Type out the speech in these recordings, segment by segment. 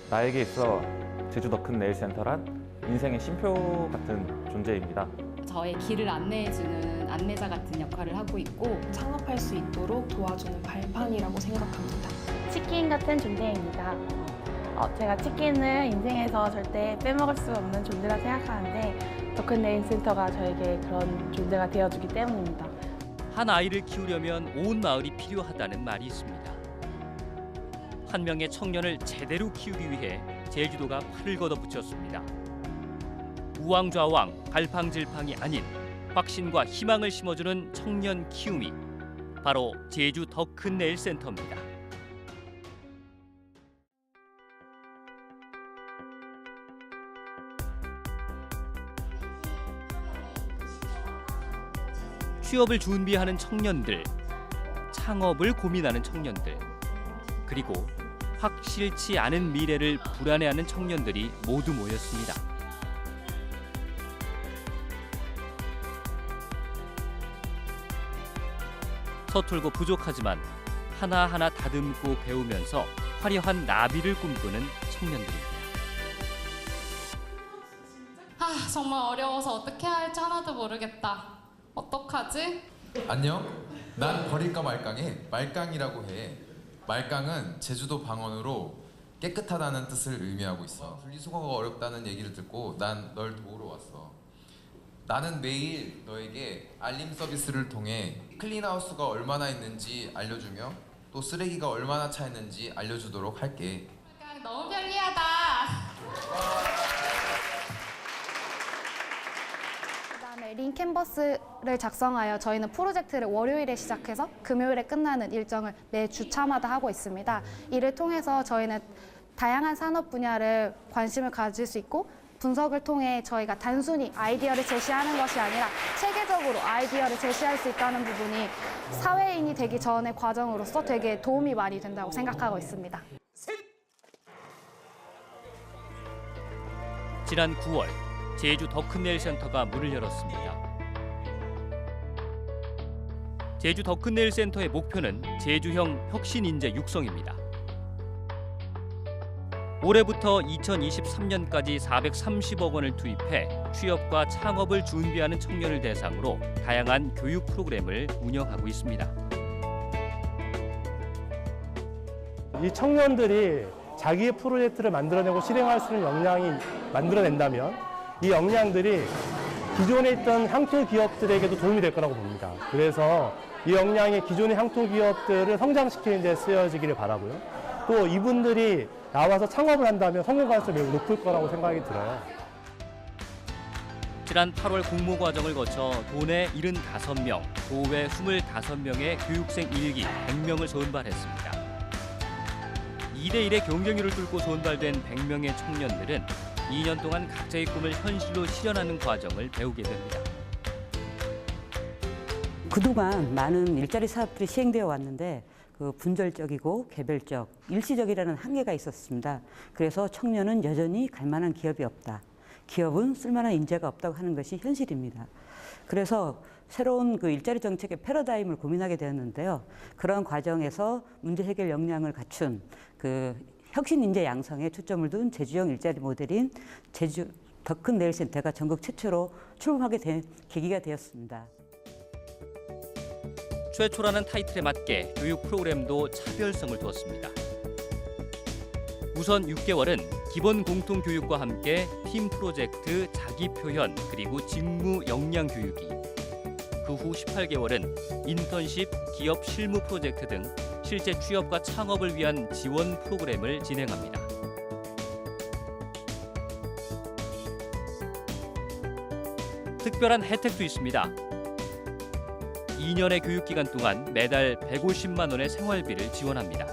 나에게 있어 제주 더 큰 네일센터란 인생의 쉼표 같은 존재입니다. 저의 길을 안내해주는 안내자 같은 역할을 하고 있고 창업할 수 있도록 도와주는 발판이라고 생각합니다. 치킨 같은 존재입니다. 제가 치킨을 인생에서 절대 빼먹을 수 없는 존재라 생각하는데 더 큰 네일센터가 저에게 그런 존재가 되어주기 때문입니다. 한 아이를 키우려면 온 마을이 필요하다는 말이 있습니다. 한 명의 청년을 제대로 키우기 위해 제주도가 팔을 걷어붙였습니다. 우왕좌왕, 갈팡질팡이 아닌 확신과 희망을 심어주는 청년 키움이 바로 제주 더 큰 네일센터입니다. 취업을 준비하는 청년들, 창업을 고민하는 청년들, 그리고 확실치 않은 미래를 불안해하는 청년들이 모두 모였습니다. 서툴고 부족하지만 하나하나 다듬고 배우면서 화려한 나비를 꿈꾸는 청년들입니다. 정말 어려워서 어떻게 해야 할지 하나도 모르겠다. 어떡하지? 안녕. 난 버릴까 말깡에 말깡이라고 해. 말깡은 제주도 방언으로 깨끗하다는 뜻을 의미하고 있어. 분리수거가 어렵다는 얘기를 듣고 난 널 도우러 왔어. 나는 매일 너에게 알림 서비스를 통해 클린하우스가 얼마나 있는지 알려주며 또 쓰레기가 얼마나 차 있는지 알려주도록 할게. 너무 편리하다. 그다음에 링캔버스를 작성하여 저희는 프로젝트를 월요일에 시작해서 금요일에 끝나는 일정을 매 주차마다 하고 있습니다. 이를 통해서 저희는 다양한 산업 분야를 관심을 가질 수 있고 분석을 통해 저희가 단순히 아이디어를 제시하는 것이 아니라 체계적으로 아이디어를 제시할 수 있다는 부분이 사회인이 되기 전의 과정으로서 되게 도움이 많이 된다고 생각하고 있습니다. 지난 9월 제주 더 큰 네일센터가 문을 열었습니다. 제주 더 큰 네일센터의 목표는 제주형 혁신 인재 육성입니다. 올해부터 2023년까지 430억 원을 투입해 취업과 창업을 준비하는 청년을 대상으로 다양한 교육 프로그램을 운영하고 있습니다. 이 청년들이 자기의 프로젝트를 만들어내고 실행할 수 있는 역량이 만들어낸다면 이 역량들이 기존에 있던 향토 기업들에게도 도움이 될 거라고 봅니다. 그래서 이 역량이 기존의 향토 기업들을 성장시키는 데 쓰여지기를 바라고요. 또 이분들이 나와서 창업을 한다면 성공 가능성이 매우 높을 거라고 생각이 들어요. 지난 8월 공모 과정을 거쳐 도내 75명, 도외 25명의 교육생 1기 100명을 선발했습니다. 2대1의 경쟁률을 뚫고 선발된 100명의 청년들은 2년 동안 각자의 꿈을 현실로 실현하는 과정을 배우게 됩니다. 그동안 많은 일자리 사업들이 시행되어 왔는데 그 분절적이고 개별적, 일시적이라는 한계가 있었습니다. 그래서 청년은 여전히 갈 만한 기업이 없다. 기업은 쓸만한 인재가 없다고 하는 것이 현실입니다. 그래서 새로운 그 일자리 정책의 패러다임을 고민하게 되었는데요. 그런 과정에서 문제 해결 역량을 갖춘 그 혁신 인재 양성에 초점을 둔 제주형 일자리 모델인 제주 더 큰 네일센터가 전국 최초로 출범하게 된 계기가 되었습니다. 최초라는 타이틀에 맞게 교육 프로그램도 차별성을 두었습니다. 우선 6개월은 기본 공통 교육과 함께 팀 프로젝트, 자기 표현, 그리고 직무 역량 교육이, 그 후 18개월은 인턴십, 기업 실무 프로젝트 등 실제 취업과 창업을 위한 지원 프로그램을 진행합니다. 특별한 혜택도 있습니다. 2년의 교육기간 동안 매달 150만 원의 생활비를 지원합니다.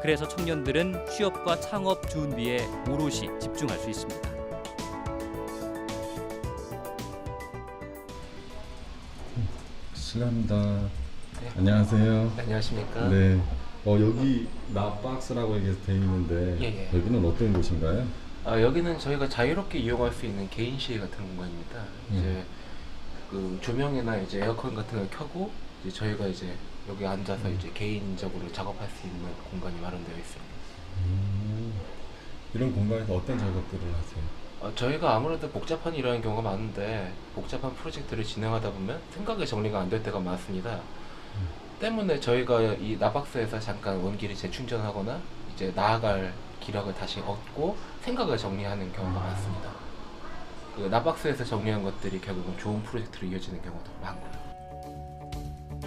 그래서 청년들은 취업과 창업 준비에 오롯이 집중할 수 있습니다. 실례합니다. 네. 안녕하세요. 네, 안녕하십니까. 네. 여기 나박스라고 이게 돼 있는데 예. 여기는 어떤 곳인가요? 여기는 저희가 자유롭게 이용할 수 있는 개인실 같은 공간입니다. 이제 그 조명이나 이제 에어컨 같은 걸 켜고 이제 저희가 이제 여기 앉아서 이제 개인적으로 작업할 수 있는 공간이 마련되어 있습니다. 이런 공간에서 어떤 작업들을 하세요? 저희가 아무래도 복잡한 일하는 경우가 많은데 복잡한 프로젝트를 진행하다 보면 생각의 정리가 안 될 때가 많습니다. 때문에 저희가 이 나박스에서 잠깐 원기를 재충전하거나 이제 나아갈 기력을 다시 얻고 생각을 정리하는 경우가 많습니다. 그 나박스에서 정리한 것들이 결국은 좋은 프로젝트로 이어지는 경우도 많고요.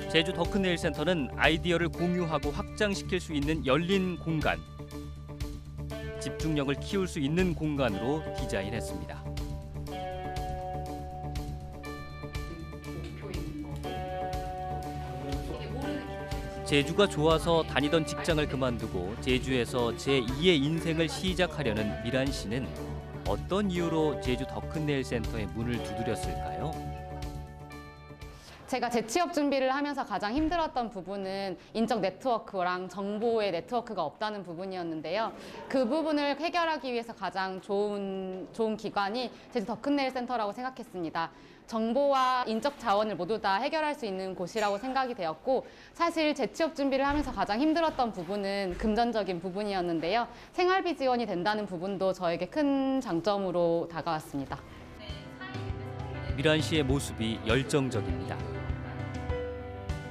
제주 더큰네일센터는 아이디어를 공유하고 확장시킬 수 있는 열린 공간, 집중력을 키울 수 있는 공간으로 디자인했습니다. 제주가 좋아서 다니던 직장을 그만두고 제주에서 제2의 인생을 시작하려는 미란 씨는 어떤 이유로 제주 더큰네일센터의 문을 두드렸을까요? 제가 재취업 준비를 하면서 가장 힘들었던 부분은 인적 네트워크랑 정보의 네트워크가 없다는 부분이었는데요. 그 부분을 해결하기 위해서 가장 좋은 기관이 제주 더큰네일센터라고 생각했습니다. 정보와 인적 자원을 모두 다 해결할 수 있는 곳이라고 생각이 되었고, 사실 재취업 준비를 하면서 가장 힘들었던 부분은 금전적인 부분이었는데요. 생활비 지원이 된다는 부분도 저에게 큰 장점으로 다가왔습니다. 미란 씨의 모습이 열정적입니다.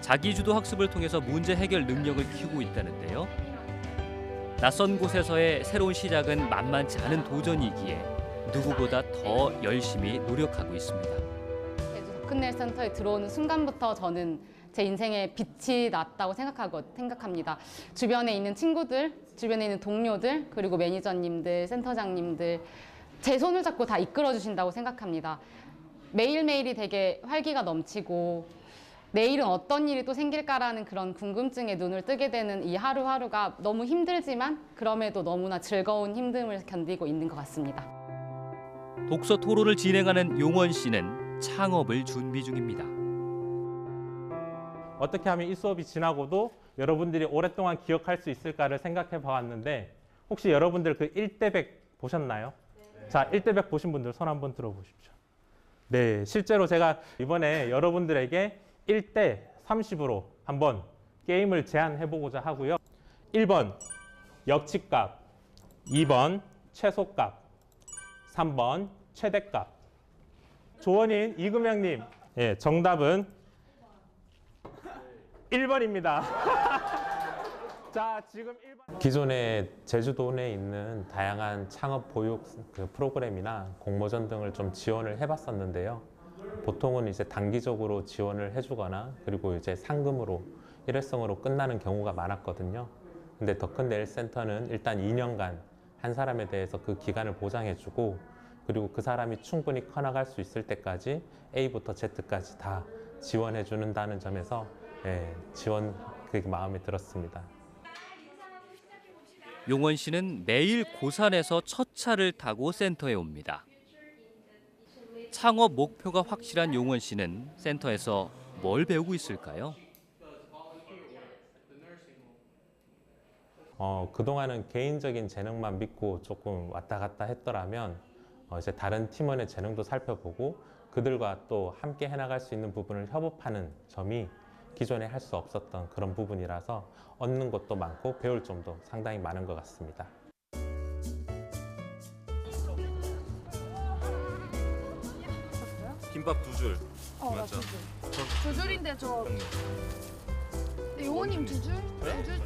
자기주도 학습을 통해서 문제 해결 능력을 키우고 있다는데요. 낯선 곳에서의 새로운 시작은 만만치 않은 도전이기에 누구보다 더 열심히 노력하고 있습니다. 제주 더큰네일센터에 들어오는 순간부터 저는 제 인생에 빛이 났다고 생각합니다. 주변에 있는 친구들, 주변에 있는 동료들, 그리고 매니저님들, 센터장님들, 제 손을 잡고 다 이끌어 주신다고 생각합니다. 매일매일이 되게 활기가 넘치고 내일은 어떤 일이 또 생길까라는 그런 궁금증에 눈을 뜨게 되는 이 하루하루가 너무 힘들지만 그럼에도 너무나 즐거운 힘듦을 견디고 있는 것 같습니다. 독서 토론을 진행하는 용원 씨는 창업을 준비 중입니다. 어떻게 하면 이 수업이 지나고도 여러분들이 오랫동안 기억할 수 있을까를 생각해 봤는데, 혹시 여러분들 그 1대100 보셨나요? 네. 자, 1대100 보신 분들 손 한번 들어보십시오. 네, 실제로 제가 이번에 여러분들에게 1대 30으로 한번 게임을 제안해 보고자 하고요. 1번 역치값, 2번 최소값, 3번 최대값. 조원인 이금영님, 예, 정답은 1번입니다. 자, 지금 1번. 기존에 제주도 내에 있는 다양한 창업 보육 프로그램이나 공모전 등을 좀 지원을 해봤었는데요. 보통은 이제 단기적으로 지원을 해주거나 그리고 이제 상금으로 일회성으로 끝나는 경우가 많았거든요. 근데 더큰네일센터는 일단 2년간 한 사람에 대해서 그 기간을 보장해주고, 그리고 그 사람이 충분히 커나갈 수 있을 때까지 A부터 Z까지 다 지원해 준다는 점에서 지원 그게 마음에 들었습니다. 용원 씨는 매일 고산에서 첫 차를 타고 센터에 옵니다. 창업 목표가 확실한 용원 씨는 센터에서 뭘 배우고 있을까요? 그동안은 개인적인 재능만 믿고 조금 왔다 갔다 했더라면 이제 다른 팀원의 재능도 살펴보고 그들과 또 함께 해나갈 수 있는 부분을 협업하는 점이 기존에 할 수 없었던 그런 부분이라서 얻는 것도 많고 배울 점도 상당히 많은 것 같습니다. 김밥 2줄. 나 맞죠? 2줄. 2줄인데 저 용호님 2줄? 2줄?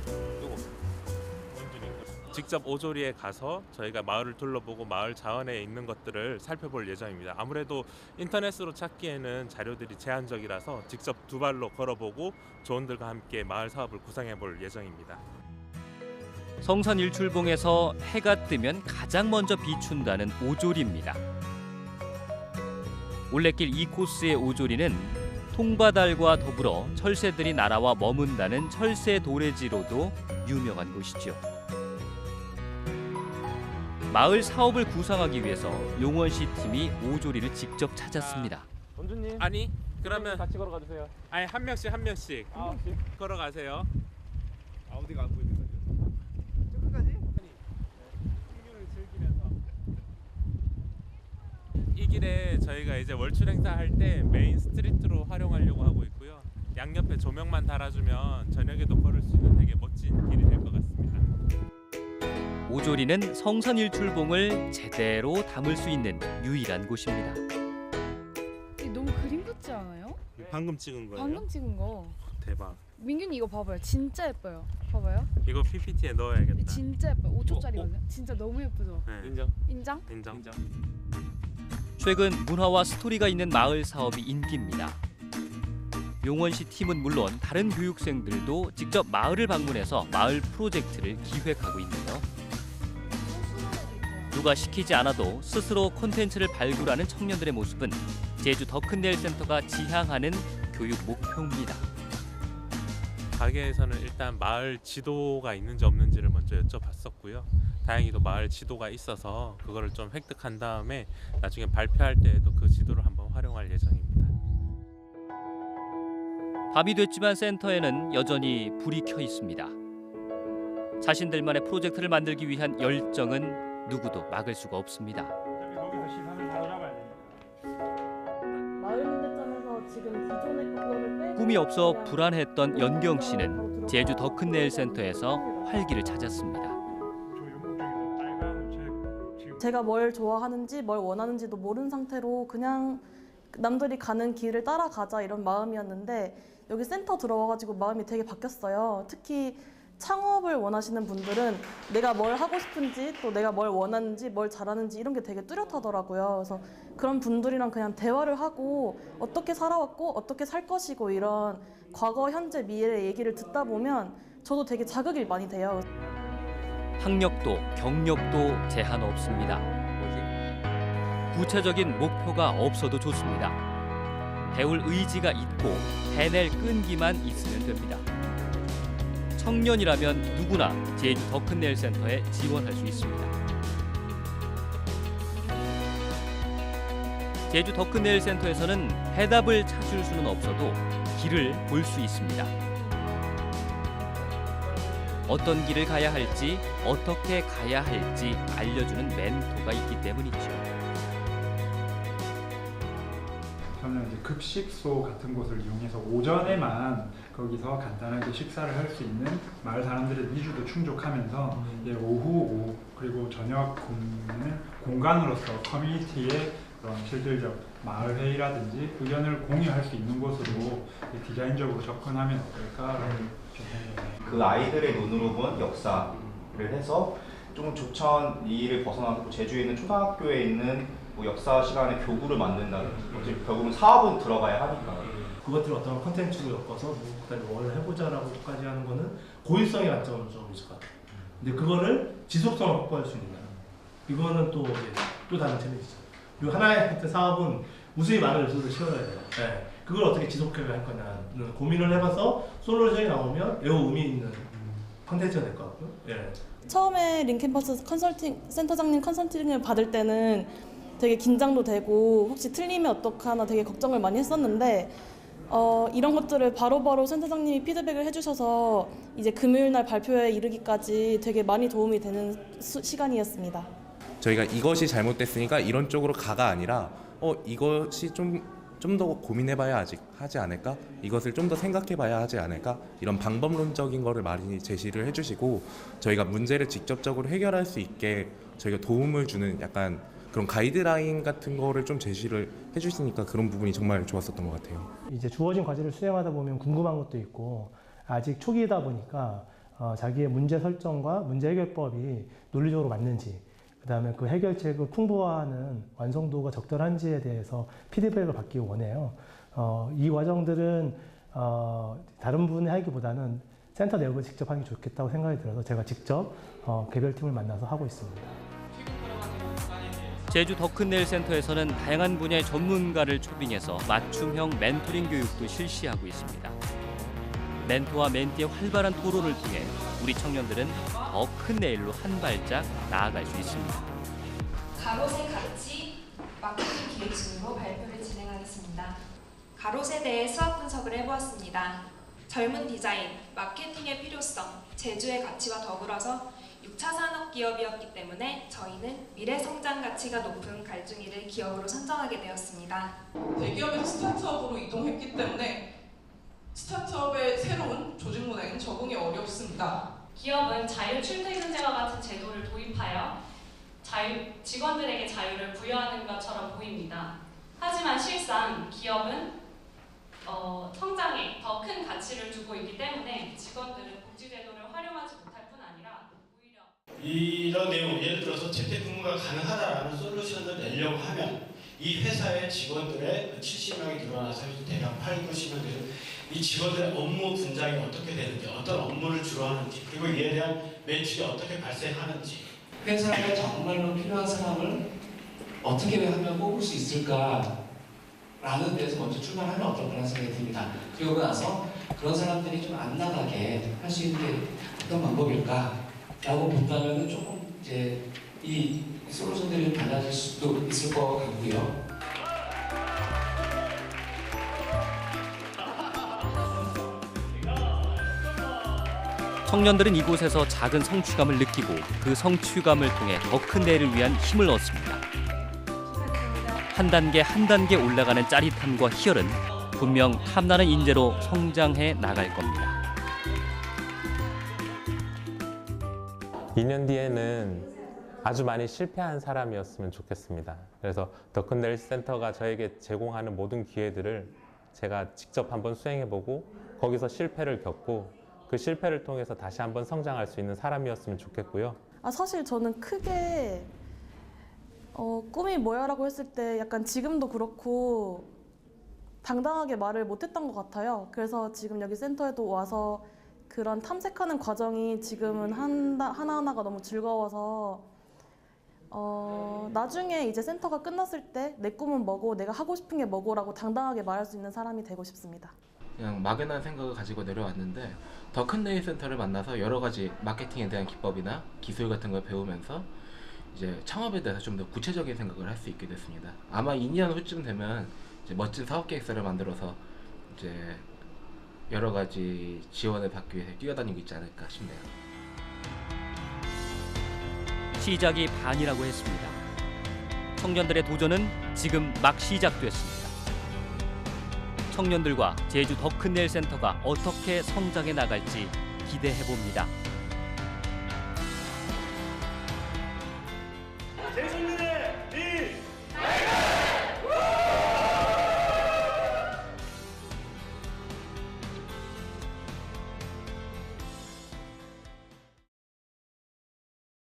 직접 오조리에 가서 저희가 마을을 둘러보고 마을 자원에 있는 것들을 살펴볼 예정입니다. 아무래도 인터넷으로 찾기에는 자료들이 제한적이라서 직접 두 발로 걸어보고 조원들과 함께 마을 사업을 구상해 볼 예정입니다. 성산 일출봉에서 해가 뜨면 가장 먼저 비춘다는 오조리입니다. 올레길 2코스의 오조리는 통바달과 더불어 철새들이 날아와 머문다는 철새 도래지로도 유명한 곳이죠. 마을 사업을 구상하기 위해서 용원 씨 팀이 오조리를 직접 찾았습니다. 원주님. 아니, 그러면 같이 걸어가 주세요. 아니, 한 명씩 걸어가세요. 어디가 안 보이는 거죠? 저기까지? 아니, 풍경을 즐기면서. 이 길에 저희가 이제 월출 행사할 때 메인 스트리트로 활용하려고 하고 있고요. 양옆에 조명만 달아주면 저녁에도 걸을 수 있는 되게 멋진 길이 될 것 같습니다. 오조리는 성산일출봉을 제대로 담을 수 있는 유일한 곳입니다. 너무 그림 같지 않아요? 방금 찍은 거예요? 방금 찍은 거. 대박. 민균이 이거 봐봐요. 진짜 예뻐요. 봐봐요. 이거 PPT에 넣어야겠다. 진짜 예뻐요. 5초짜리거든요. 진짜 너무 예쁘죠? 네. 인정? 인정. 최근 문화와 스토리가 있는 마을 사업이 인기입니다. 용원시 팀은 물론 다른 교육생들도 직접 마을을 방문해서 마을 프로젝트를 기획하고 있는데요. 누가 시키지 않아도 스스로 콘텐츠를 발굴하는 청년들의 모습은 제주 더큰네일 센터가 지향하는 교육 목표입니다. 가게에서는 일단 마을 지도가 있는지 없는지를 먼저 여쭤봤었고요. 다행히도 마을 지도가 있어서 그거를 좀 획득한 다음에 나중에 발표할 때에도 그 지도를 한번 활용할 예정입니다. 밤이 됐지만 센터에는 여전히 불이 켜 있습니다. 자신들만의 프로젝트를 만들기 위한 열정은 누구도 막을 수가 없습니다. 마을 문제점에서 지금 기존의 그거를 빼고 꿈이 없어 불안했던 연경 씨는 제주 더큰네일 센터에서 활기를 찾았습니다. 제가 뭘 좋아하는지 뭘 원하는지도 모르는 상태로 그냥 남들이 가는 길을 따라가자 이런 마음이었는데 여기 센터 들어와가지고 마음이 되게 바뀌었어요. 특히 창업을 원하시는 분들은 내가 뭘 하고 싶은지 또 내가 뭘 원하는지 뭘 잘하는지 이런 게 되게 뚜렷하더라고요. 그래서 그런 분들이랑 그냥 대화를 하고 어떻게 살아왔고 어떻게 살 것이고 이런 과거, 현재, 미래의 얘기를 듣다 보면 저도 되게 자극이 많이 돼요. 학력도 경력도 제한 없습니다. 구체적인 목표가 없어도 좋습니다. 배울 의지가 있고 해낼 끈기만 있으면 됩니다. 청년이라면 누구나 제주 더큰네일 센터에 지원할 수 있습니다. 제주 더큰네일 센터에서는 해답을 찾을 수는 없어도 길을 볼 수 있습니다. 어떤 길을 가야 할지, 어떻게 가야 할지 알려주는 멘토가 있기 때문이죠. 저는 이제 급식소 같은 곳을 이용해서 오전에만 거기서 간단하게 식사를 할 수 있는 마을 사람들의 니즈도 충족하면서 이제 오후 그리고 저녁 근무는 공간으로서 커뮤니티의 그런 실질적 마을 회의라든지 의견을 공유할 수 있는 곳으로 디자인적으로 접근하면 어떨까라는 그 아이들의 눈으로 본 역사를 해서 좀 조천 이를 벗어나서 제주에 있는 초등학교에 있는 뭐 역사 시간에 교구를 만든다든지 결국은 사업은 들어가야 하니까 그것들을 어떤 컨텐츠로 엮어서 뭐 뭘 해보자라고까지 하는 거는 고유성의 관점은 좀 있을 것 같아요. 근데 그거를 지속성을 확보할 수 있느냐 이거는 또 이제 또 다른 챌린지죠. 이 하나의 사업은 우수히 많은 요소를 실어야 돼요. 네. 그걸 어떻게 지속해야 할 거냐는 고민을 해봐서 솔루션이 나오면 매우 의미 있는 컨텐츠가 될 것 같고요. 예. 처음에 링캠퍼스 컨설팅 센터장님 컨설팅을 받을 때는 되게 긴장도 되고 혹시 틀리면 어떡하나 되게 걱정을 많이 했었는데 이런 것들을 바로바로 센터장님이 피드백을 해주셔서 이제 금요일 날 발표에 이르기까지 되게 많이 도움이 되는 시간이었습니다. 저희가 이것이 잘못됐으니까 이런 쪽으로 가가 아니라 이것이 좀 더 고민해봐야 하지 않을까? 이것을 좀 더 생각해봐야 하지 않을까? 이런 방법론적인 거를 많이 제시를 해주시고 저희가 문제를 직접적으로 해결할 수 있게 저희가 도움을 주는 약간 그런 가이드라인 같은 거를 좀 제시를 해주시니까 그런 부분이 정말 좋았었던 것 같아요. 이제 주어진 과제를 수행하다 보면 궁금한 것도 있고 아직 초기이다 보니까 자기의 문제 설정과 문제 해결법이 논리적으로 맞는지 그다음에 그 해결책을 풍부화하는 완성도가 적절한지에 대해서 피드백을 받기 원해요. 이 과정들은 다른 분이 하기보다는 센터 내부에서 직접 하기 좋겠다고 생각이 들어서 제가 직접 개별팀을 만나서 하고 있습니다. 제주 더큰네일 센터에서는 다양한 분야의 전문가를 초빙해서 맞춤형 멘토링 교육도 실시하고 있습니다. 멘토와 멘티의 활발한 토론을 통해 우리 청년들은 더 큰 내일로 한 발짝 나아갈 수 있습니다. 가롯의 가치 마케팅 기획순으로 발표를 진행하겠습니다. 가롯에 대해 수학 분석을 해보았습니다. 젊은 디자인, 마케팅의 필요성, 제주의 가치와 더불어서 6차 산업 기업이었기 때문에 저희는 미래 성장 가치가 높은 갈증이를 기업으로 선정하게 되었습니다. 대기업에서 스타트업으로 이동했기 때문에 스타트업의 새로운 조직 문화에는 적응이 어렵습니다. 기업은 자유 출퇴근제와 같은 제도를 도입하여 직원들에게 자유를 부여하는 것처럼 보입니다. 하지만 실상 기업은 성장에 더 큰 가치를 두고 있기 때문에 직원들은 복지제도를 활용하지 못할 뿐 아니라 오히려 이런 내용, 예를 들어서 재택근무가 가능하다라는 솔루션을 내려고 하면 이 회사의 직원들의 70명이 늘어나서 대략 8~9시면 되는 이 직원들의 업무 분장이 어떻게 되는지, 어떤 업무를 주로 하는지, 그리고 이에 대한 매출이 어떻게 발생하는지, 회사에 정말로 필요한 사람을 어떻게 하면 뽑을 수 있을까라는 데서 먼저 출발하면 어떨까라는 생각이 듭니다. 그러고 나서 그런 사람들이 좀 안 나가게 할 수 있는 게 어떤 방법일까라고 본다면 조금 이제 이 솔루션들이 달라질 수도 있을 것 같고요. 청년들은 이곳에서 작은 성취감을 느끼고 그 성취감을 통해 더 큰 내일을 위한 힘을 얻습니다. 한 단계 한 단계 올라가는 짜릿함과 희열은 분명 탐나는 인재로 성장해 나갈 겁니다. 2년 뒤에는 아주 많이 실패한 사람이었으면 좋겠습니다. 그래서 더 큰 내일 센터가 저에게 제공하는 모든 기회들을 제가 직접 한번 수행해보고 거기서 실패를 겪고 그 실패를 통해서 다시 한번 성장할 수 있는 사람이었으면 좋겠고요. 사실 저는 크게 꿈이 뭐야라고 했을 때 약간 지금도 그렇고 당당하게 말을 못했던 것 같아요. 그래서 지금 여기 센터에도 와서 그런 탐색하는 과정이 지금은 하나하나가 너무 즐거워서 나중에 이제 센터가 끝났을 때 내 꿈은 뭐고 내가 하고 싶은 게 뭐고라고 당당하게 말할 수 있는 사람이 되고 싶습니다. 그냥 막연한 생각을 가지고 내려왔는데 더 큰 내일 센터를 만나서 여러 가지 마케팅에 대한 기법이나 기술 같은 걸 배우면서 이제 창업에 대해서 좀 더 구체적인 생각을 할 수 있게 됐습니다. 아마 2년 후쯤 되면 이제 멋진 사업 계획서를 만들어서 이제 여러 가지 지원을 받기 위해서 뛰어다니고 있지 않을까 싶네요. 시작이 반이라고 했습니다. 청년들의 도전은 지금 막 시작됐습니다. 청년들과 제주 더 큰 내일 센터가 어떻게 성장해 나갈지 기대해 봅니다.